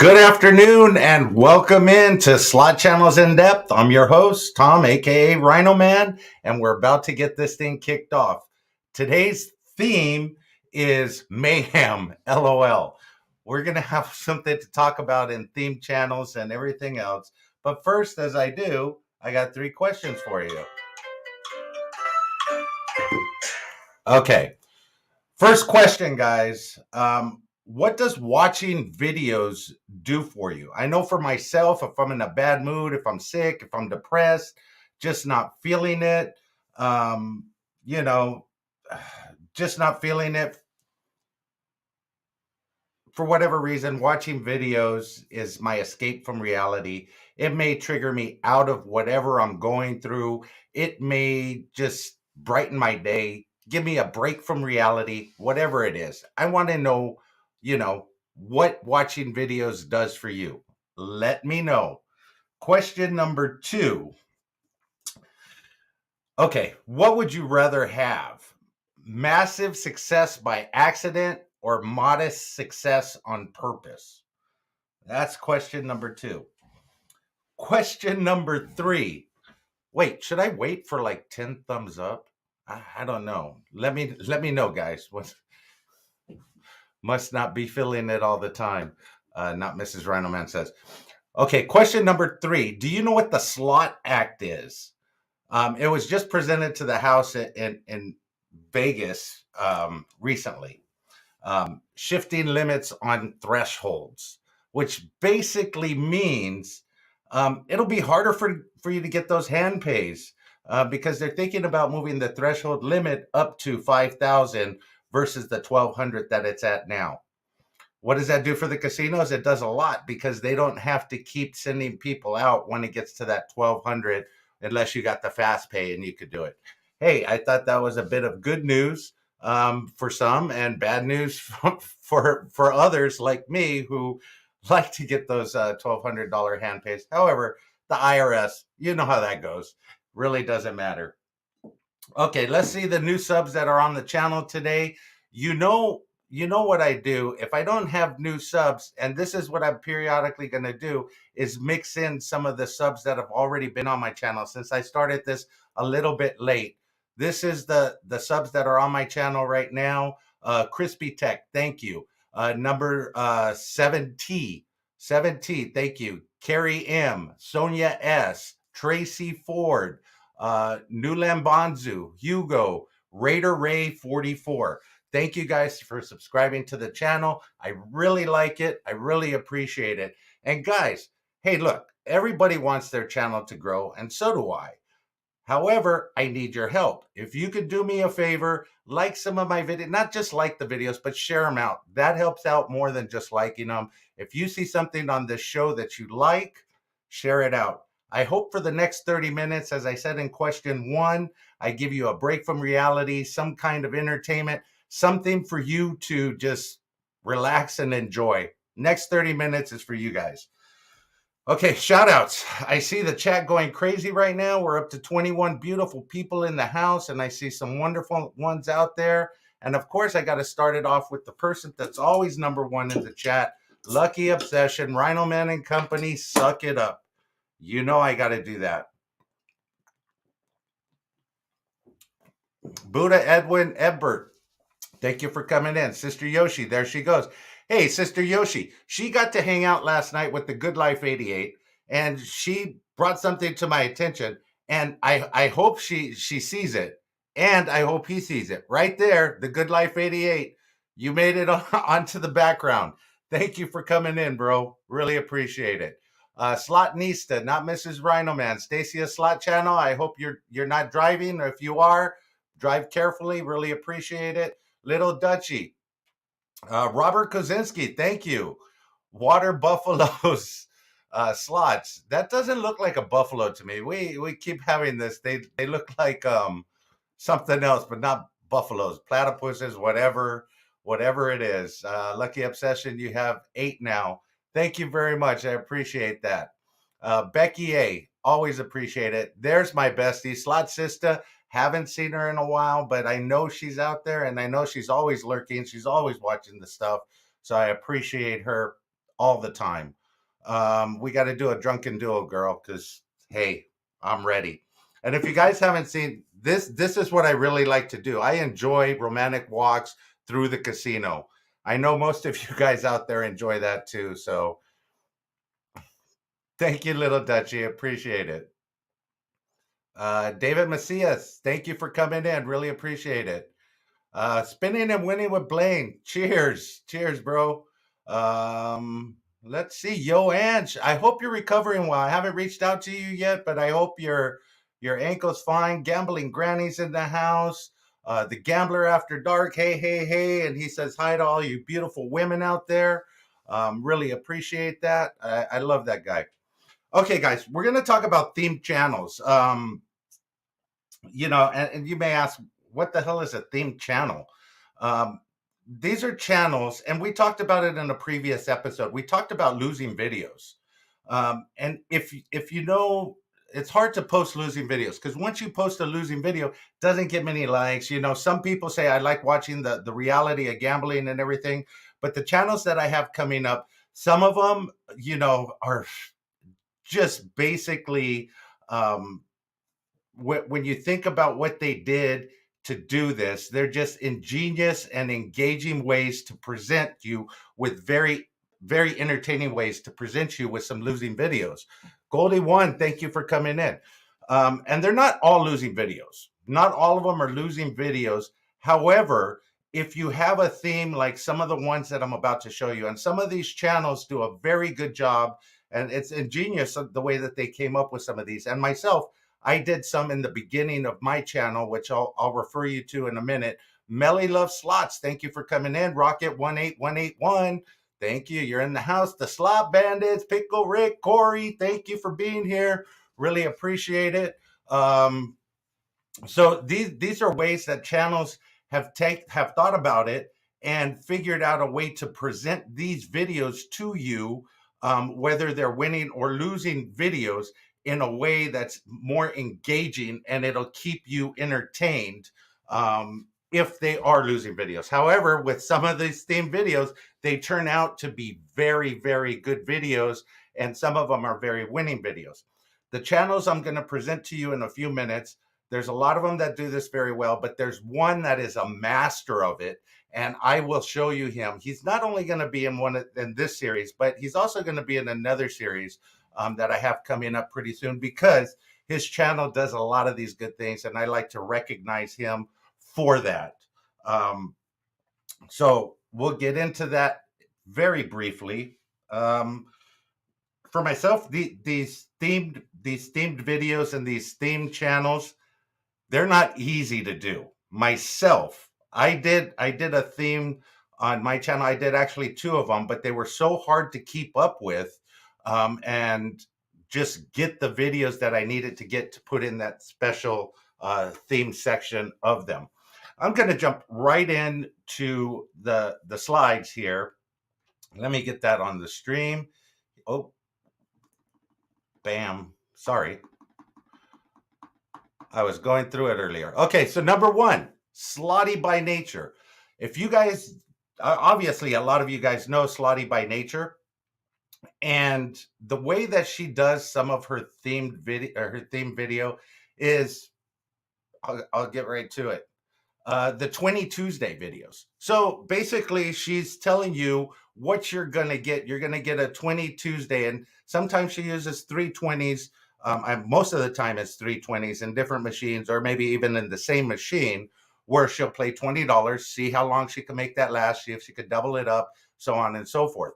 Good afternoon and welcome in to Slot Channels in Depth. I'm your host, Tom, aka RhinoMan, and we're about to get this thing kicked off. Today's theme is mayhem, LOL. We're going to have something to talk about in theme channels and everything else. But first, as I do, I got 3 questions for you. Okay. First question, guys. What does watching videos do for you? I know for myself, if I'm in a bad mood, if I'm sick, if I'm depressed, just not feeling it, um, you know, just not feeling it for whatever reason, watching videos is my escape from reality. It may trigger me out of whatever I'm going through. It may just brighten my day, give me a break from reality, whatever it is. I want to know, what watching videos does for you. Let me know. Question number 2. Okay, what would you rather have? Massive success by accident or modest success on purpose? That's question number 2. Question number 3. Wait, should I wait for like 10 thumbs up? I don't know. Let me know, guys. Must not be feeling it all the time. Not Mrs. RhinoMan says. Okay, question number 3. Do you know what the Slot Act is? It was just presented to the House in Vegas recently. Shifting limits on thresholds, which basically means it'll be harder for you to get those hand pays because they're thinking about moving the threshold limit up to 5,000 versus the 1,200 that it's at now. What does that do for the casinos? It does a lot because they don't have to keep sending people out when it gets to that 1,200 unless you got the fast pay and you could do it. Hey, I thought that was a bit of good news for some and bad news for others like me who like to get those $1,200 hand pays. However, the IRS, you know how that goes. Really doesn't matter. Okay, let's see the new subs that are on the channel today. You know what I do. If I don't have new subs, and this is what I'm periodically going to do, is mix in some of the subs that have already been on my channel since I started this a little bit late. This is the subs that are on my channel right now. Crispy Tech, thank you. Number 7T, thank you. Carrie M, Sonia S, Tracy Ford, New Lambanzu, Hugo, Raider Ray 44. Thank you guys for subscribing to the channel. I really like it. I really appreciate it. And guys, hey, look, everybody wants their channel to grow, and so do I. However, I need your help. If you could do me a favor, like some of my videos, not just like the videos, but share them out. That helps out more than just liking them. If you see something on this show that you like, share it out. I hope for the next 30 minutes, as I said in question 1, I give you a break from reality, some kind of entertainment, something for you to just relax and enjoy. Next 30 minutes is for you guys. Okay, shout outs. I see the chat going crazy right now. We're up to 21 beautiful people in the house, and I see some wonderful ones out there. And of course, I got to start it off with the person that's always number 1 in the chat. Lucky Obsession, RhinoMan and Company, suck it up. You know I got to do that. Buddha Edwin Ebbert, thank you for coming in. Sister Yoshi, there she goes. Hey, Sister Yoshi, she got to hang out last night with the Good Life 88, and she brought something to my attention, and I hope she sees it, and I hope he sees it. Right there, the Good Life 88. You made it onto the background. Thank you for coming in, bro. Really appreciate it. Slotnista, not Mrs. RhinoMan. Stacia Slot Channel, I hope you're not driving, or if you are, drive carefully. Really appreciate it. Little Dutchie. Robert Kozinski, thank you. Water Buffaloes Slots. That doesn't look like a buffalo to me. We keep having this. They look like something else, but not buffaloes, platypuses, whatever it is. Lucky Obsession, you have 8 now. Thank you very much. I appreciate that. Becky A, always appreciate it. There's my bestie, Slot Sister. Haven't seen her in a while, but I know she's out there, and I know she's always lurking. She's always watching the stuff. So I appreciate her all the time. We got to do a drunken duo, girl, because hey, I'm ready. And if you guys haven't seen this, this is what I really like to do. I enjoy romantic walks through the casino. I know most of you guys out there enjoy that too. So thank you, little Dutchie. Appreciate it. David Macias, thank you for coming in. Really appreciate it. Spinning and winning with Blaine. Cheers. Cheers, bro. Let's see. Yo, Ange, I hope you're recovering well. I haven't reached out to you yet, but I hope your ankle's fine. Gambling Granny's in the house. The Gambler After Dark. Hey, hey, hey. And he says hi to all you beautiful women out there. Really appreciate that. I love that guy. Okay, guys, we're going to talk about themed channels. And you may ask, what the hell is a themed channel? Um, these are channels, and we talked about it in a previous episode. We talked about losing videos. And if you know, it's hard to post losing videos because once you post a losing video, it doesn't get many likes. Some people say I like watching the reality of gambling and everything, but the channels that I have coming up, some of them, are just basically um, when you think about what they did to do this, they're just ingenious and engaging ways to present you with very, very entertaining ways to present you with some losing videos. Goldie One, thank you for coming in. And they're not all losing videos. Not all of them are losing videos. However, if you have a theme like some of the ones that I'm about to show you, and some of these channels do a very good job, and it's ingenious the way that they came up with some of these. And myself, I did some in the beginning of my channel, which I'll refer you to in a minute. Melly Love Slots, thank you for coming in. Rocket 18181, thank you. You're in the house. The Slot Bandits, Pickle Rick, Corey, thank you for being here. Really appreciate it. So these are ways that channels have thought about it and figured out a way to present these videos to you, whether they're winning or losing videos, in a way that's more engaging, and it'll keep you entertained if they are losing videos. However, with some of these theme videos, they turn out to be very, very good videos, and some of them are very winning videos. The channels I'm going to present to you in a few minutes, there's a lot of them that do this very well, but there's one that is a master of it, and I will show you him. He's not only going to be in this series, but he's also going to be in another series that I have coming up pretty soon, because his channel does a lot of these good things, and I like to recognize him for that. So we'll get into that very briefly. For myself, these themed videos and these themed channels, they're not easy to do. Myself, I did a theme on my channel. I did actually two of them, but they were so hard to keep up with, and just get the videos that I needed to get to put in that special theme section of them. I'm going to jump right into the slides here. Let me get that on the stream. Oh, bam. Sorry. I was going through it earlier. Okay, so number one, Slotty by Nature. If you guys, obviously, a lot of you guys know Slotty by Nature, and the way that she does some of her themed video is, I'll get right to it. The 20 Tuesday videos. So basically, she's telling you what you're going to get. You're going to get a 20 Tuesday, and sometimes she uses 320s. Most of the time, it's 320s in different machines, or maybe even in the same machine, where she'll play $20, see how long she can make that last, see if she could double it up, so on and so forth.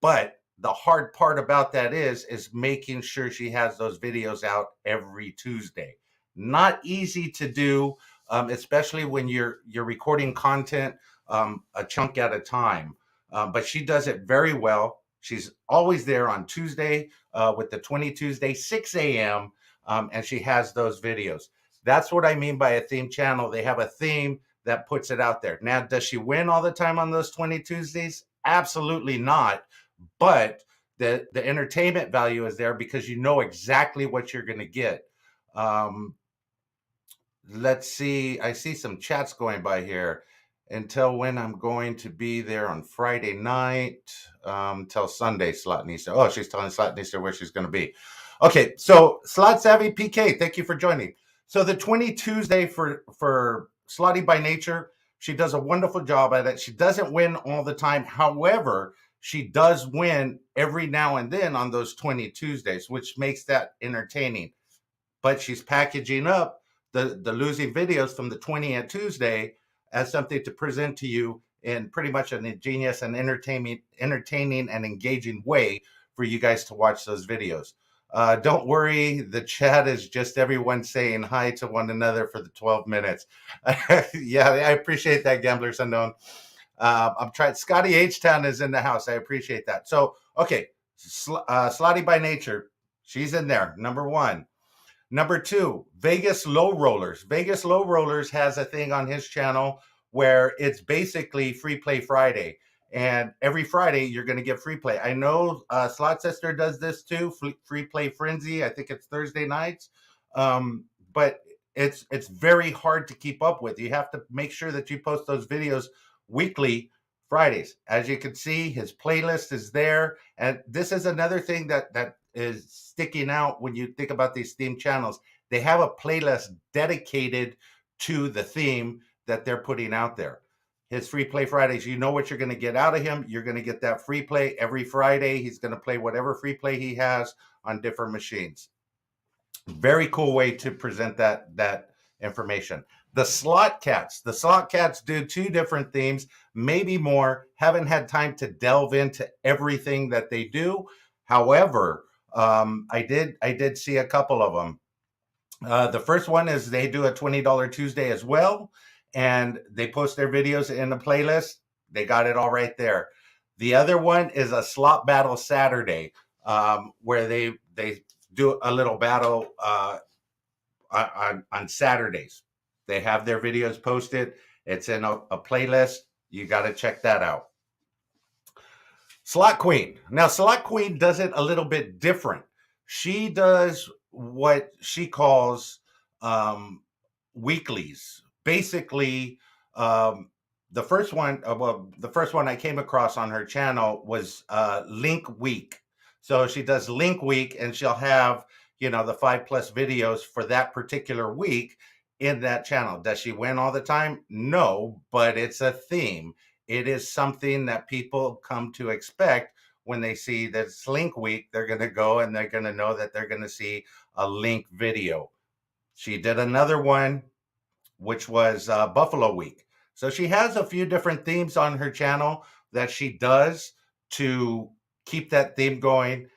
But the hard part about that is making sure she has those videos out every Tuesday. Not easy to do, especially when you're recording content a chunk at a time. But she does it very well. She's always there on Tuesday with the 20 Tuesday, 6 a.m., and she has those videos. That's what I mean by a theme channel. They have a theme that puts it out there. Now, does she win all the time on those 20 Tuesdays? Absolutely not. But the entertainment value is there because you know exactly what you're going to get. Let's see. I see some chats going by here. until when I'm going to be there on Friday night, till Sunday, Slotnista. Oh, she's telling Slotnista where she's going to be. Okay, so Slot Savvy PK, thank you for joining. So the 20 Tuesday for Slotty by Nature, she does a wonderful job at it. She doesn't win all the time. However, she does win every now and then on those 20 Tuesdays, which makes that entertaining. But she's packaging up the losing videos from the 20th Tuesday as something to present to you in pretty much an ingenious and entertaining and engaging way for you guys to watch those videos. Don't worry, the chat is just everyone saying hi to one another for the 12 minutes. Yeah, I appreciate that, Gamblers Unknown. I'm trying. Scotty H Town is in the house. I appreciate that. So, okay, Slotty by Nature, she's in there. Number one. Number two, Vegas Low Rollers. Vegas Low Rollers has a thing on his channel where it's basically Free Play Friday. And every Friday, you're going to get free play. I know Slot Sister does this too, Free Play Frenzy. I think it's Thursday nights. But it's very hard to keep up with. You have to make sure that you post those videos weekly Fridays. As you can see, his playlist is there. And this is another thing that is sticking out when you think about these theme channels. They have a playlist dedicated to the theme that they're putting out there. His Free Play Fridays, you know what you're going to get out of him. You're going to get that free play every Friday. He's going to play whatever free play he has on different machines. Very cool way to present that information. The Slot Cats do two different themes, maybe more. Haven't had time to delve into everything that they do. However, I did see a couple of them. The first one is they do a $20 Tuesday as well, and they post their videos in a playlist. They got it all right there. The other one is a Slot Battle Saturday, where they do a little battle on Saturdays. They have their videos posted. It's in a playlist. You got to check that out. Slot Queen. Now, Slot Queen does it a little bit different. She does what she calls weeklies. Basically, the first one I came across on her channel was Link Week. So she does Link Week, and she'll have the 5+ videos for that particular week in that channel. Does she win all the time? No, but it's a theme. It is something that people come to expect when they see that it's Link Week. They're going to go and they're going to know that they're going to see a Link video. She did another one, which was Buffalo Week. So she has a few different themes on her channel that she does to keep that theme going.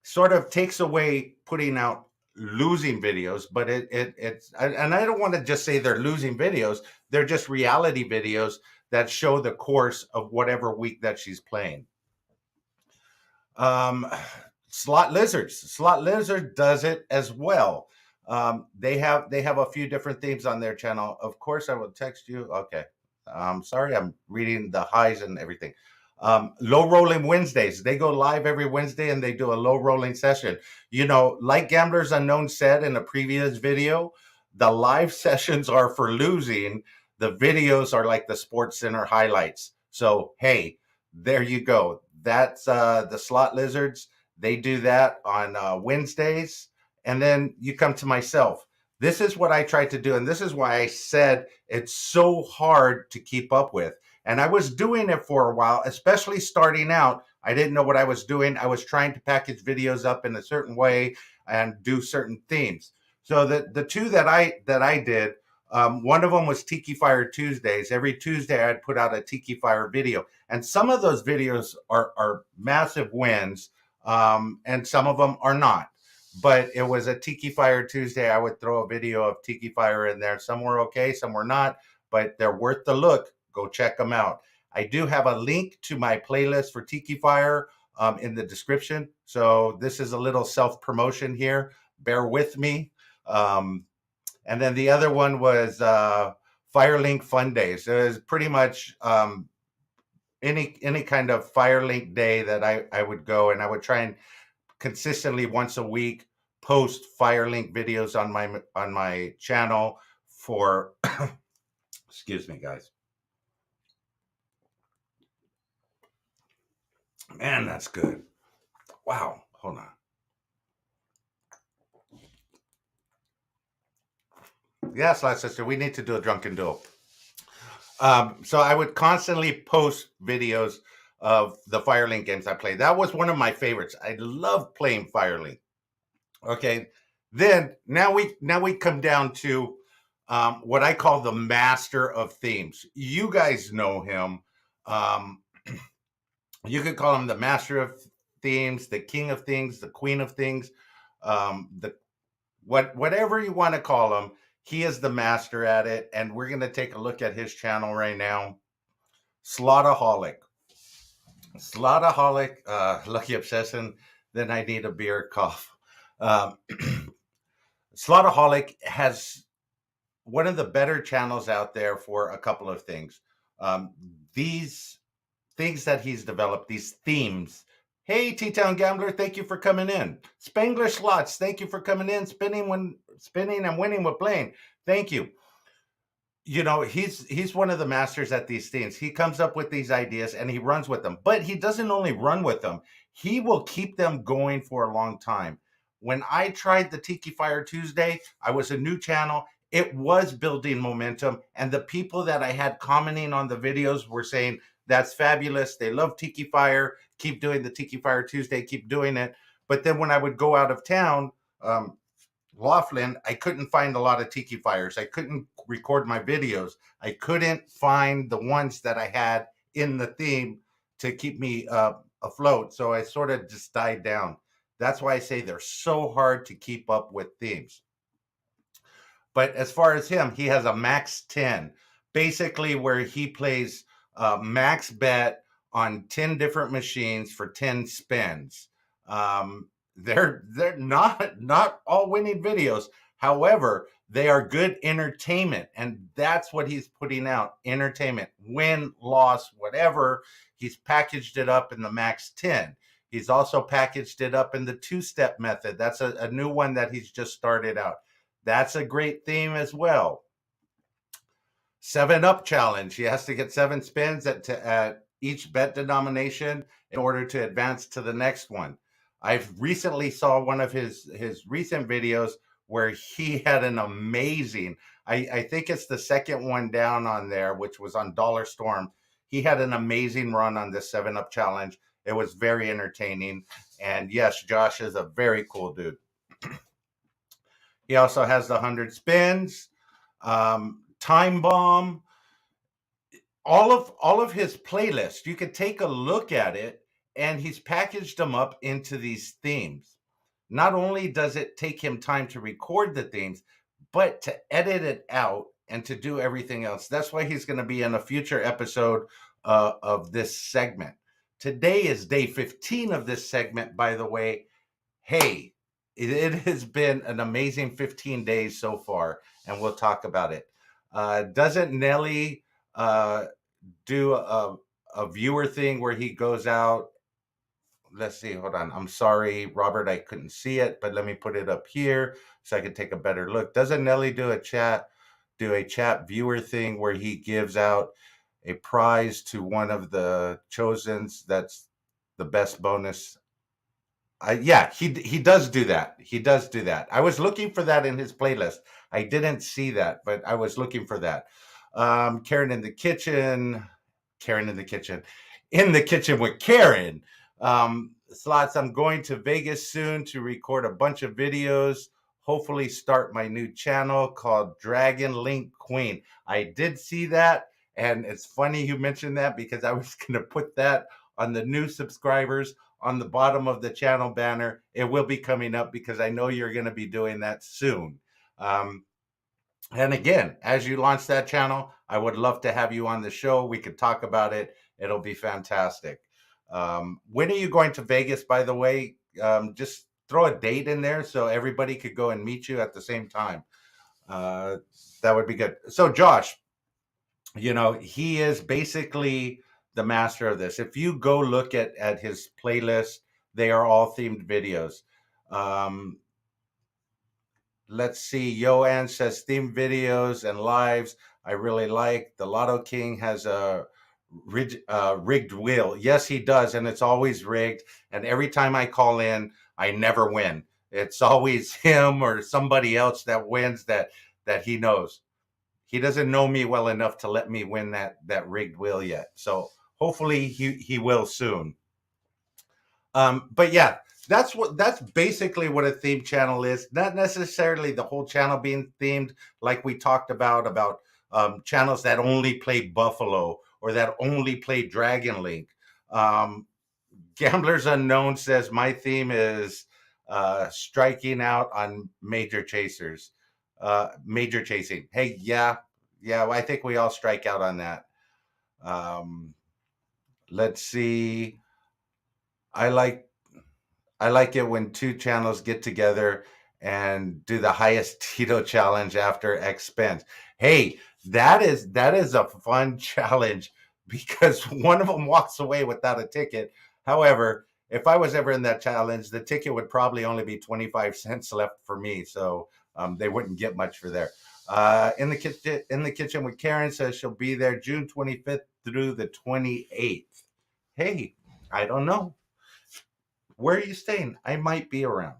Sort of takes away putting out losing videos, but it's, and I don't want to just say they're losing videos. They're just reality videos that show the course of whatever week that she's playing. Slot Lizard does it as well. They have a few different themes on their channel. Of course, I will text you. Okay. Sorry, I'm reading the highs and everything. Low rolling Wednesdays. They go live every Wednesday and they do a low rolling session. Like Gamblers Unknown said in a previous video, the live sessions are for losing. The videos are like the Sports Center highlights. So, hey, there you go. That's the Slot Lizards. They do that on Wednesdays. And then you come to myself. This is what I tried to do. And this is why I said it's so hard to keep up with. And I was doing it for a while, especially starting out. I didn't know what I was doing. I was trying to package videos up in a certain way and do certain themes. So the two that I did, one of them was Tiki Fire Tuesdays. Every Tuesday I'd put out a Tiki Fire video. And some of those videos are massive wins, and some of them are not. But it was a Tiki Fire Tuesday. I would throw a video of Tiki Fire in there. Some were okay, some were not, but they're worth the look. Go check them out. I do have a link to my playlist for Tiki Fire in the description. So this is a little self-promotion here. Bear with me. And then the other one was Firelink Fun Days. It was pretty much any kind of Firelink day that I would go, and I would try and consistently once a week post Firelink videos on my channel for excuse me, guys. Man, that's good. Wow. Hold on. Yes, Last Sister, we need to do a drunken duel. So I would constantly post videos of the Firelink games I played. That was one of my favorites. I love playing Firelink. Okay. Then now we come down to what I call the master of themes. You guys know him. Um, you could call him the master of themes, the king of things, the queen of things, the whatever you want to call him. He is the master at it, and we're going to take a look at his channel right now. Slaughterholic, Slaughterholic, Lucky Obsession. Then I need a beer cough. Um, Slaughterholic has one of the better channels out there for a couple of things. Um, these things that he's developed, these themes. Hey, T-Town Gambler, thank you for coming in. Spangler Slots, thank you for coming in. Spinning and winning with Blaine. Thank you. You know, he's one of the masters at these things. He comes up with these ideas and he runs with them. But he doesn't only run with them, he will keep them going for a long time. When I tried the Tiki Fire Tuesday, I was a new channel. It was building momentum, and the people that I had commenting on the videos were saying, "That's fabulous. They love Tiki Fire. Keep doing the Tiki Fire Tuesday. Keep doing it." But then when I would go out of town, Laughlin, I couldn't find a lot of Tiki Fires. I couldn't record my videos. I couldn't find the ones that I had in the theme to keep me afloat. So I sort of just died down. That's why I say they're so hard to keep up with themes. But as far as him, he has a max 10, basically where he plays max bet on 10 different machines for 10 spins. They're not all winning videos. However, they are good entertainment, and that's what he's putting out. Entertainment, win, loss, whatever. He's packaged it up in the max 10. He's also packaged it up in the two-step method. That's a new one that he's just started out. That's a great theme as well. 7 Up challenge. He has to get 7 spins at each bet denomination in order to advance to the next one. I've recently saw one of his recent videos where he had an amazing, I think it's the second one down on there, which was on Dollar Storm. He had an amazing run on this 7 Up challenge. It was very entertaining. And yes, Josh is a very cool dude. He also has the 100 spins, Time Bomb, all of his playlists. You could take a look at it, and he's packaged them up into these themes. Not only does it take him time to record the themes, but to edit it out and to do everything else. That's why he's going to be in a future episode of this segment. Today is day 15 of this segment, by the way. Hey, it has been an amazing 15 days so far, and we'll talk about it. Doesn't Nelly do a viewer thing where he goes out? Let's see, hold on. I'm sorry, Robert, I couldn't see it, but let me put it up here so I can take a better look. Doesn't Nelly do a chat viewer thing where he gives out a prize to one of the chosens that's the best bonus? Yeah, he does do that. He does do that. I was looking for that in his playlist. I didn't see that, but I was looking for that. Karen in the kitchen, Karen in the kitchen with Karen. Slots. I'm going to Vegas soon to record a bunch of videos. Hopefully, start my new channel called Dragon Link Queen. I did see that, and it's funny you mentioned that because I was going to put that on the new subscribers on the bottom of the channel banner. It will be coming up because I know you're going to be doing that soon. And again, as you launch that channel, I would love to have you on the show. We could talk about it. It'll be fantastic. When are you going to Vegas, by the way? Just throw a date in there so everybody could go and meet you at the same time. That would be good. So, Josh, he is basically the master of this. If you go look at his playlist, they are all themed videos. Um, let's see. Yoann says themed videos and lives. I really like. The Lotto King has a rigged wheel. Yes, he does, and it's always rigged. And every time I call in, I never win. It's always him or somebody else that wins that he knows. He doesn't know me well enough to let me win that rigged wheel yet. So hopefully he will soon. But yeah, that's basically what a theme channel is. Not necessarily the whole channel being themed, like we talked about channels that only play Buffalo or that only play Dragon Link. Um, Gamblers Unknown says my theme is striking out on major chasers, major chasing. Hey, yeah, I think we all strike out on that. Um, let's see. I like I like it when two channels get together and do the highest Tito challenge after expense. Hey, that is a fun challenge because one of them walks away without a ticket. However, if I was ever in that challenge, the ticket would probably only be 25 cents left for me, so they wouldn't get much for there. In the kitchen with Karen says she'll be there June 25th through the 28th. Hey, I don't know. Where are you staying? I might be around.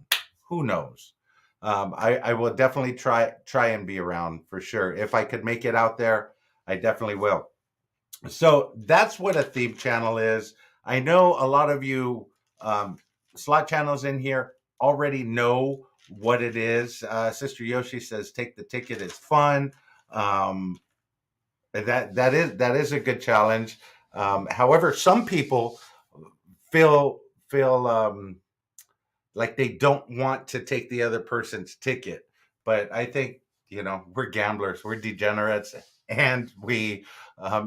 Who knows? I will definitely try and be around for sure. If I could make it out there, I definitely will. So that's what a theme channel is. I know a lot of you slot channels in here already know what it is. Sister Yoshi says, "Take the ticket. It's fun." Um, that is a good challenge. However, some people feel like they don't want to take the other person's ticket. But I think, we're gamblers, we're degenerates, and we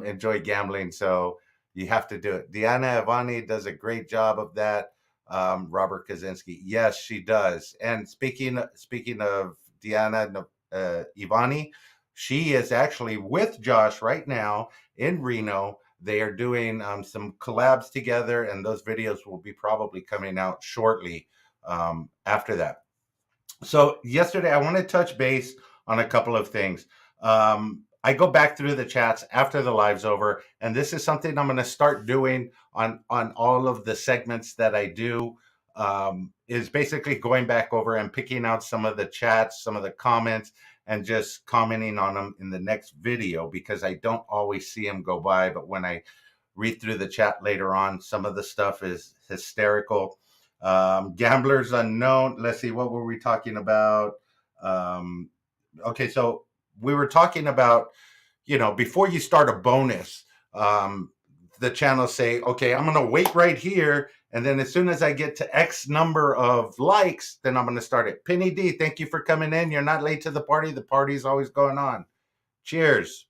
enjoy gambling. So you have to do it. Diana Ivani does a great job of that. Robert Kaczynski, yes, she does. And speaking of Diana Ivani, she is actually with Josh right now in Reno. They are doing some collabs together, and those videos will be probably coming out shortly after that. So yesterday, I want to touch base on a couple of things. I go back through the chats after the live's over, and this is something I'm going to start doing on all of the segments that I do. Is basically going back over and picking out some of the chats, some of the comments, and just commenting on them in the next video because I don't always see them go by. But when I read through the chat later on, some of the stuff is hysterical. Gamblers Unknown. Let's see, what were we talking about? Um, okay, so we were talking about, before you start a bonus, the channels say, okay, I'm going to wait right here. And then as soon as I get to X number of likes, then I'm going to start it. Penny D, thank you for coming in. You're not late to the party. The party's always going on. Cheers.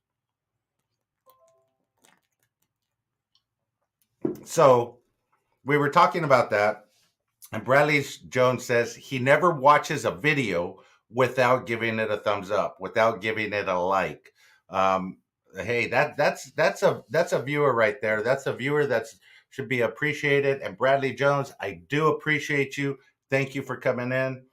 So we were talking about that. And Bradley Jones says he never watches a video without giving it a thumbs up, without giving it a like. Um, hey, that's a viewer right there. That's a viewer that should be appreciated. And Bradley Jones, I do appreciate you. Thank you for coming in.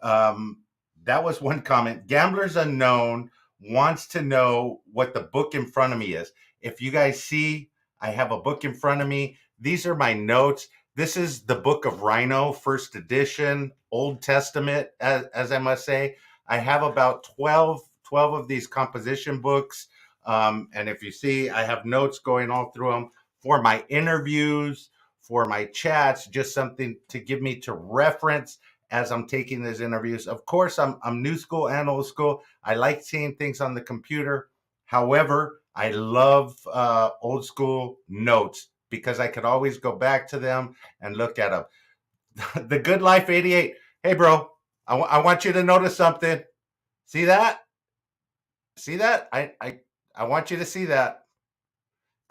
Um, that was one comment. Gamblers Unknown wants to know what the book in front of me is. If you guys see, I have a book in front of me. These are my notes. This is the book of Rhino, first edition, Old Testament, as I must say. I have about 12 of these composition books. And if you see, I have notes going all through them for my interviews, for my chats, just something to give me to reference as I'm taking these interviews. Of course, I'm new school and old school. I like seeing things on the computer. However, I love old school notes because I could always go back to them and look at them. The Good Life 88. Hey, bro, I want you to notice something. See that? See that? I want you to see that.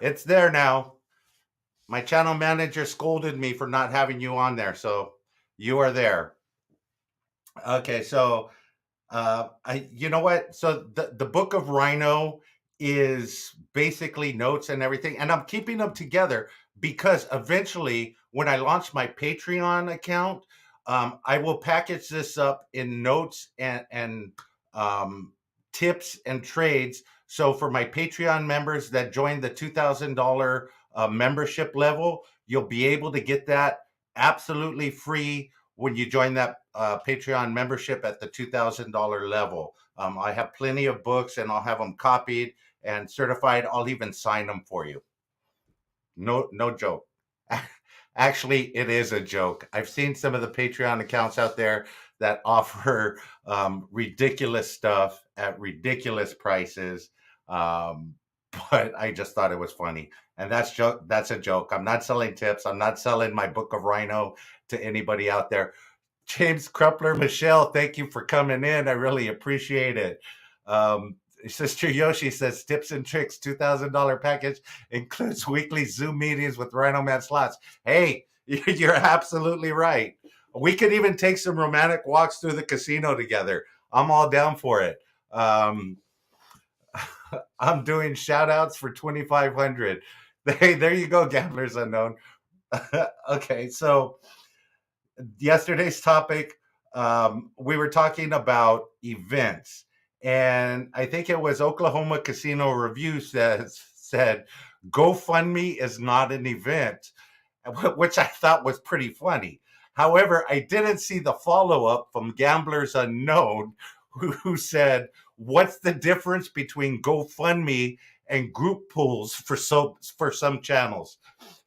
It's there now. My channel manager scolded me for not having you on there, so you are there. Okay, so you know what? So the book of Rhino is basically notes and everything, and I'm keeping them together because eventually, when I launch my Patreon account, I will package this up in notes and tips and trades, So for my Patreon members that join the $2,000 membership level, you'll be able to get that absolutely free when you join that Patreon membership at the $2,000 level. I have plenty of books, and I'll have them copied and certified. I'll even sign them for you. No, no joke. Actually, it is a joke. I've seen some of the Patreon accounts out there that offer ridiculous stuff at ridiculous prices. Um, but I just thought it was funny. And that's a joke. I'm not selling tips. I'm not selling my book of Rhino to anybody out there. James Krupler, Michelle, thank you for coming in. I really appreciate it. Um, Sister Yoshi says tips and tricks $2,000 package includes weekly Zoom meetings with RhinoMan Slots. Hey, you're absolutely right. We could even take some romantic walks through the casino together. I'm all down for it. Um, I'm doing shout outs for 2,500. Hey, there you go, Gamblers Unknown. Okay, so yesterday's topic, we were talking about events, and I think it was Oklahoma Casino Review said GoFundMe is not an event, which I thought was pretty funny. However, I didn't see the follow up from Gamblers Unknown, who said, "What's the difference between GoFundMe and group pools for some channels?"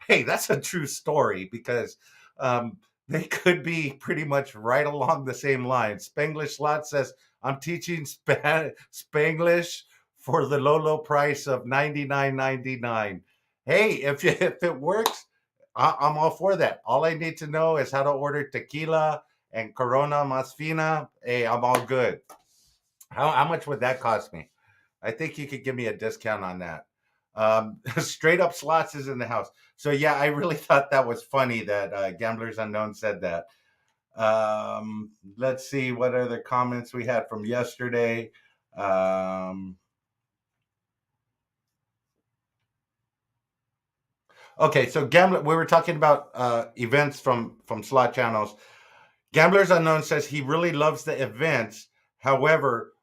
Hey, that's a true story because um, they could be pretty much right along the same line. Spanglish Lot says, "I'm teaching Spanglish for the low price of $99.99." Hey, if it works, I'm all for that. All I need to know is how to order tequila and Corona Mas Fina. Hey, I'm all good. How much would that cost me? I think you could give me a discount on that. Straight up slots is in the house. So yeah, I really thought that was funny that Gamblers Unknown said that. Let's see what other comments we had from yesterday. Okay, so gambler, we were talking about events from slot channels. Gamblers Unknown says he really loves the events. However,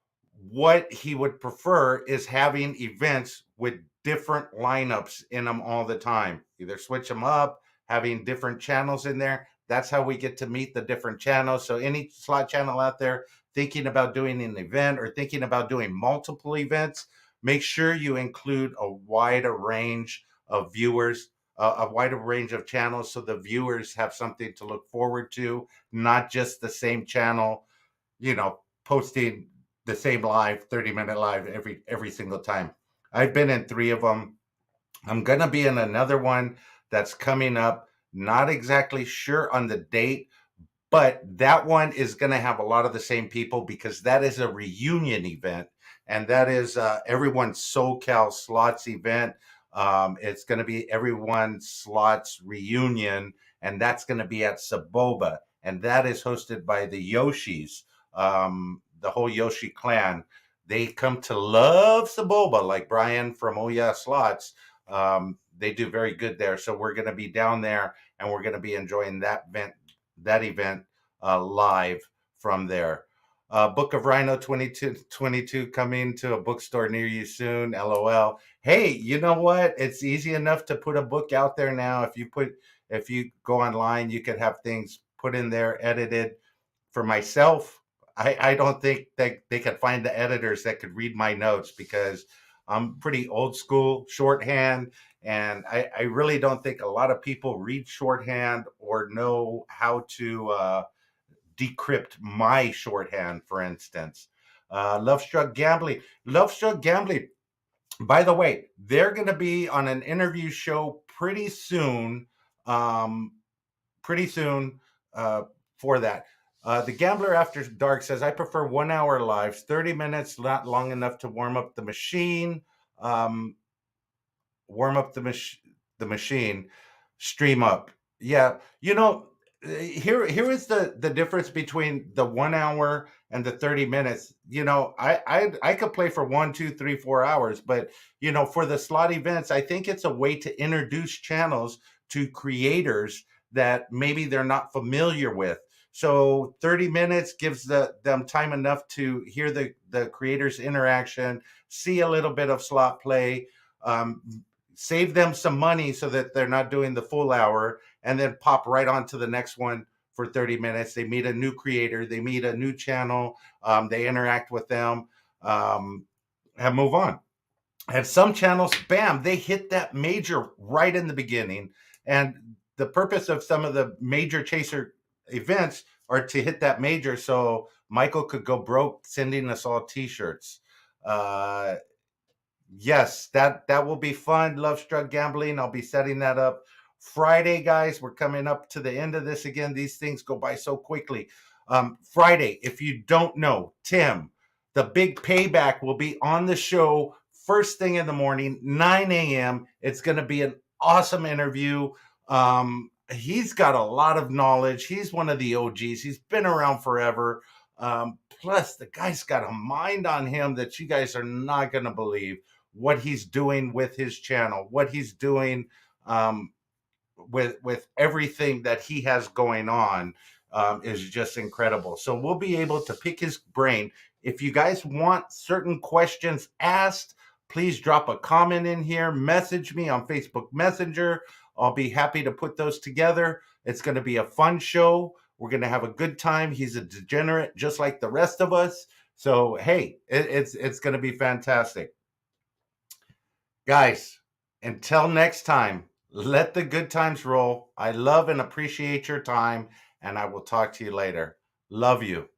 what he would prefer is having events with different lineups in them all the time. Either switch them up, having different channels in there. That's how we get to meet the different channels. So, any slot channel out there thinking about doing an event or thinking about doing multiple events, make sure you include a wider range of viewers, a wider range of channels so the viewers have something to look forward to, not just the same channel, posting the same live 30-minute live every single time. I've been in 3 of them. I'm going to be in another one that's coming up. Not exactly sure on the date, but that one is going to have a lot of the same people because that is a reunion event, and that is everyone's SoCal Slots event. It's going to be everyone's Slots reunion, and that's going to be at Saboba, and that is hosted by the Yoshis, the whole Yoshi clan. They come to love Saboba, like Brian from Oh Yeah Slots. They do very good there, so we're going to be down there, and we're going to be enjoying that event live from there. Book of Rhino 2222 coming to a bookstore near you soon. LOL. Hey, you know what? It's easy enough to put a book out there now. If you go online, you could have things put in there, edited. For myself, I don't think they could find the editors that could read my notes because I'm pretty old school shorthand, and I really don't think a lot of people read shorthand or know how to decrypt my shorthand, for instance. Love Struck Gambling. By the way, they're going to be on an interview show pretty soon. Um, pretty soon for that. The Gambler After Dark says, I prefer 1 hour lives, 30 minutes, not long enough to warm up the machine. Um, warm up the machine, stream up. Yeah, here is the difference between the 1 hour and the 30 minutes. I could play for 1, 2, 3, 4 hours, but for the slot events, I think it's a way to introduce channels to creators that maybe they're not familiar with. So 30 minutes gives them time enough to hear the creators interaction, see a little bit of slot play, um, save them some money so that they're not doing the full hour, and then pop right on to the next one for 30 minutes. They meet a new creator, they meet a new channel, they interact with them, and move on. And some channels, bam, they hit that major right in the beginning. And the purpose of some of the major chaser events are to hit that major so Michael could go broke sending us all t-shirts. Uh, Yes, that will be fun. Love Struck Gambling. I'll be setting that up Friday, guys. We're coming up to the end of this again. These things go by so quickly. Friday, if you don't know, Tim, the big payback will be on the show first thing in the morning, 9 a.m. It's going to be an awesome interview. He's got a lot of knowledge. He's one of the OGs. He's been around forever. Plus, the guy's got a mind on him that you guys are not going to believe what he's doing with his channel, what he's doing with everything that he has going on is just incredible. So we'll be able to pick his brain. If you guys want certain questions asked, please drop a comment in here, message me on Facebook Messenger. I'll be happy to put those together. It's going to be a fun show. We're going to have a good time. He's a degenerate just like the rest of us. So, hey, it's going to be fantastic. Guys, until next time, let the good times roll. I love and appreciate your time, and I will talk to you later. Love you.